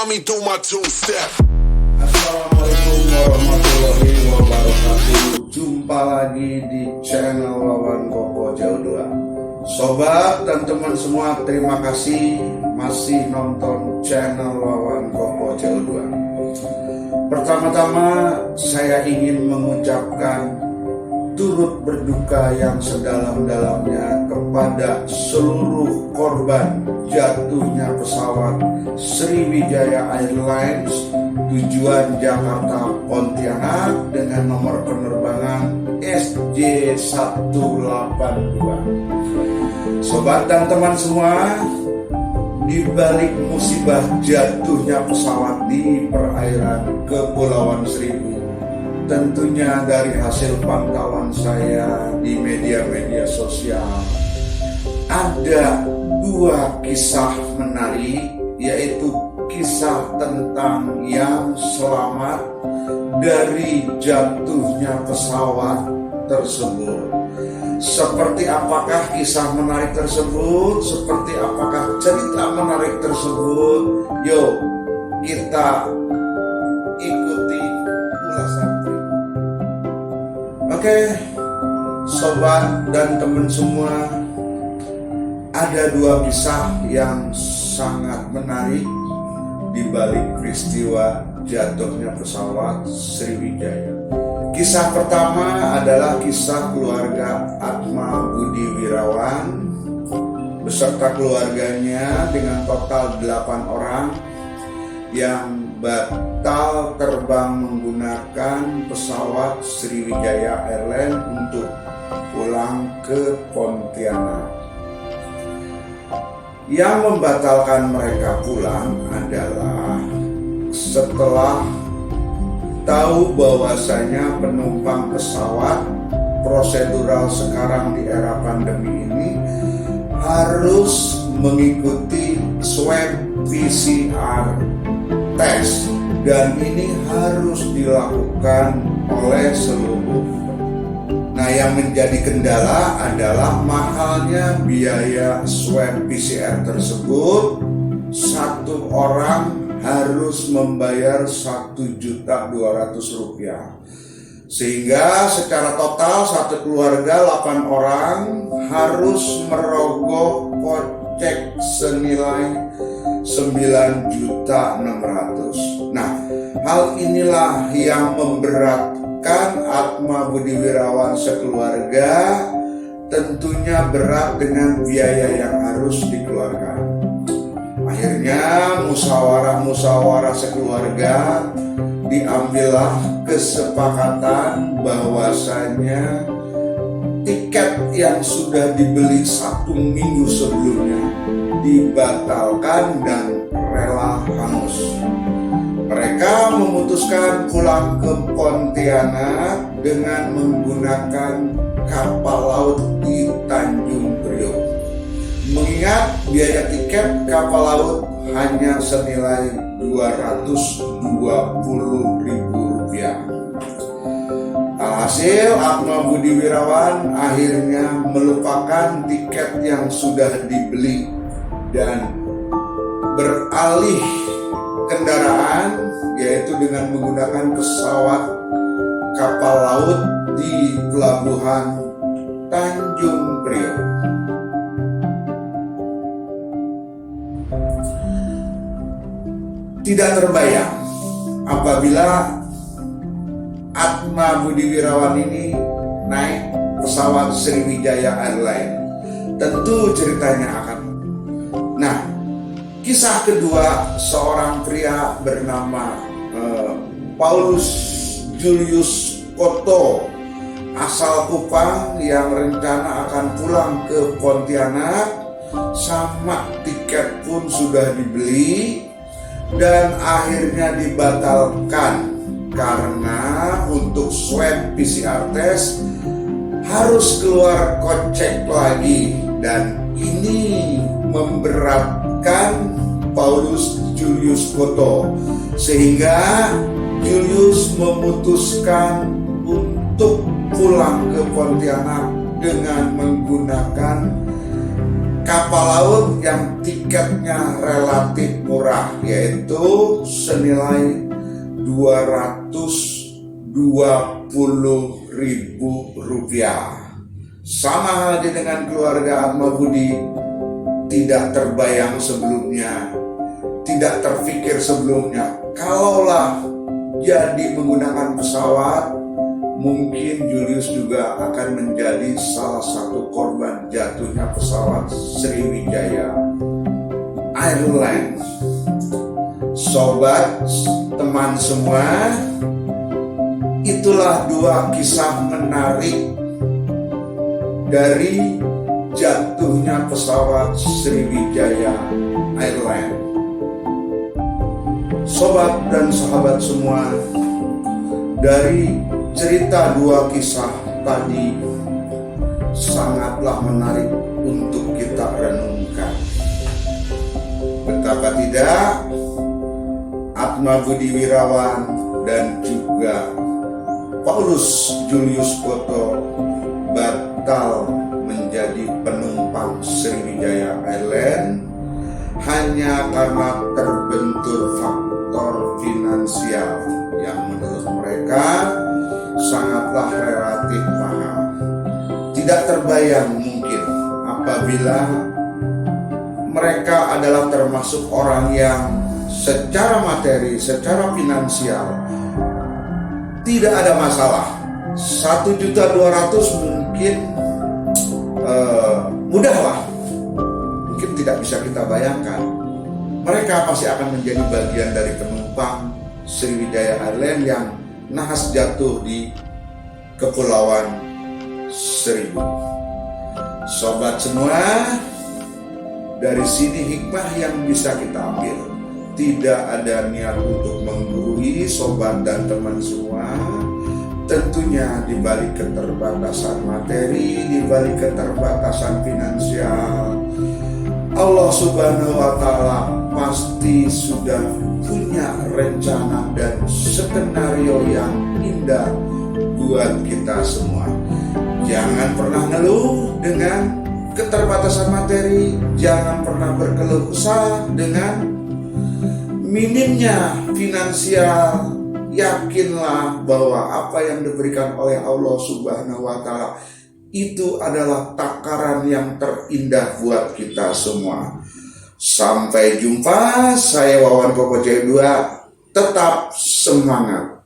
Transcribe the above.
me do my two-step. Assalamualaikum warahmatullahi wabarakatuh. Jumpa lagi di channel Wawan Koko Jauh 2. Sobat dan teman semua, terima kasih masih nonton channel Wawan Koko Jauh 2. Pertama-tama saya ingin mengucapkan turut berduka yang sedalam-dalamnya kepada seluruh korban jatuhnya pesawat Sriwijaya Airlines tujuan Jakarta Pontianak dengan nomor penerbangan SJ182. Sobat dan teman semua, di balik musibah jatuhnya pesawat di perairan Kepulauan Seribu, tentunya dari hasil pantauan saya di media-media sosial, ada dua kisah menarik, yaitu kisah tentang yang selamat dari jatuhnya pesawat tersebut. Seperti apakah kisah menarik tersebut? Seperti apakah cerita menarik tersebut? Yuk kita ikuti ulasan. Oke, sobat dan teman semua, ada dua kisah yang sangat menarik di balik peristiwa jatuhnya pesawat Sriwijaya. Kisah pertama adalah kisah keluarga Atma Budi Wirawan beserta keluarganya dengan total 8 orang yang batal terbang menggunakan pesawat Sriwijaya Airlines untuk pulang ke Pontianak. Yang membatalkan mereka pulang adalah setelah tahu bahwasanya penumpang pesawat prosedural sekarang di era pandemi ini harus mengikuti swab PCR tes, dan ini harus dilakukan oleh seluruh. Nah, yang menjadi kendala adalah mahalnya biaya swab PCR tersebut. Satu orang harus membayar Rp1.200.000, sehingga secara total satu keluarga 8 orang harus merogoh kocek senilai 9.600.000. Nah, hal inilah yang memberatkan Atma Budi Wirawan sekeluarga. Tentunya berat dengan biaya yang harus dikeluarkan. Akhirnya musyawarah sekeluarga, diambillah kesepakatan bahwasanya tiket yang sudah dibeli 1 minggu sebelumnya dibatalkan dan rela hangus. Mereka memutuskan pulang ke Pontianak dengan menggunakan kapal laut di Tanjung Priok. Mengingat biaya tiket kapal laut hanya senilai Rp220.000. Alhasil Atma Budi Wirawan akhirnya melupakan tiket yang sudah dibeli dan beralih kendaraan, yaitu dengan menggunakan pesawat kapal laut di pelabuhan Tanjung Priok. Tidak terbayang apabila Atma Budi Wirawan ini naik pesawat Sriwijaya Airlines. Tentu ceritanya akan. Nah, kisah kedua, seorang pria bernama Paulus Julius Koto asal Kupang yang rencana akan pulang ke Pontianak, sama tiket pun sudah dibeli dan akhirnya dibatalkan karena untuk swab PCR test harus keluar kocek lagi, dan ini memberatkan Paulus Julius Koto, sehingga Julius memutuskan untuk pulang ke Pontianak dengan menggunakan kapal laut yang tiketnya relatif murah, yaitu senilai 220.000 rupiah. Sama halnya dengan keluarga Atma Budi, tidak terbayang sebelumnya, tidak terfikir sebelumnya. Kalaulah jadi menggunakan pesawat, mungkin Julius juga akan menjadi salah satu korban jatuhnya pesawat Sriwijaya Airlines. Sobat, teman semua, itulah dua kisah menarik dari jatuhnya pesawat Sriwijaya Airlines. Sobat dan sahabat semua, dari cerita dua kisah tadi sangatlah menarik untuk kita renungkan. Betapa tidak, Atma Budi Wirawan dan juga Paulus Julius Boto batal menjadi penumpang Sriwijaya Airlines hanya karena terbentur faktor finansial yang menurut mereka sangatlah relatif mahal. Tidak terbayang mungkin apabila mereka adalah termasuk orang yang secara materi, secara finansial tidak ada masalah. 1.200.000 mungkin mudahlah, mungkin tidak bisa kita bayangkan. Mereka pasti akan menjadi bagian dari penumpang Sriwijaya Airlines yang nahas jatuh di Kepulauan Seribu. Sobat semua, dari sini hikmah yang bisa kita ambil. Tidak ada niat untuk menggurui sobat dan teman semua. Tentunya di balik keterbatasan materi, di balik keterbatasan finansial, Allah Subhanahu wa Ta'ala pasti sudah punya rencana dan skenario yang indah buat kita semua. Jangan pernah ngeluh dengan keterbatasan materi, jangan pernah berkeluh kesah dengan minimnya finansial. Yakinlah bahwa apa yang diberikan oleh Allah Subhanahu wa Ta'ala itu adalah takaran yang terindah buat kita semua. Sampai jumpa, saya Wawan Koko C2, tetap semangat.